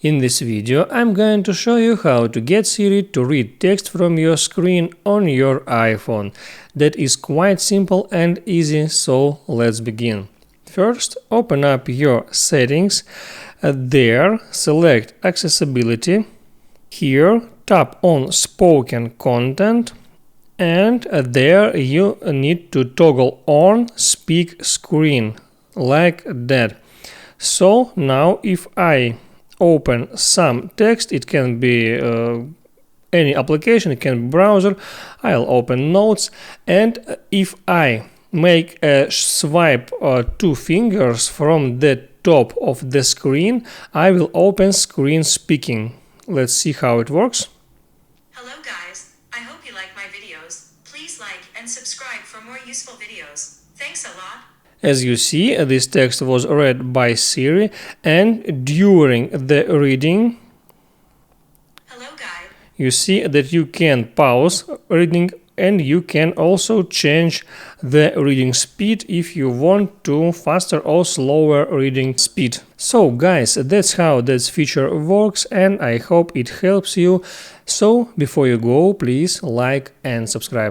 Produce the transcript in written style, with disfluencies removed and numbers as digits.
In this video, I'm going to show you how to get Siri to read text from your screen on your iPhone. That is quite simple and easy, so let's begin. First, open up your settings. There, select Accessibility. Here, tap on Spoken Content. And there you need to toggle on Speak Screen, like that. So now if I open some text, it can be any application, it can be browser, I'll open Notes, and if I make a swipe 2 fingers from the top of the screen, I will open Screen Speaking. Let's see how it works. Hello guys, I hope you like my videos. Please like and subscribe for more useful videos. Thanks a lot. As you see, this text was read by Siri, and during the reading, Hello guys. you see that you can pause reading and you can also change the reading speed if you want to faster or slower reading speed. So guys, that's how this feature works, and I hope it helps you. So before you go, please like and subscribe.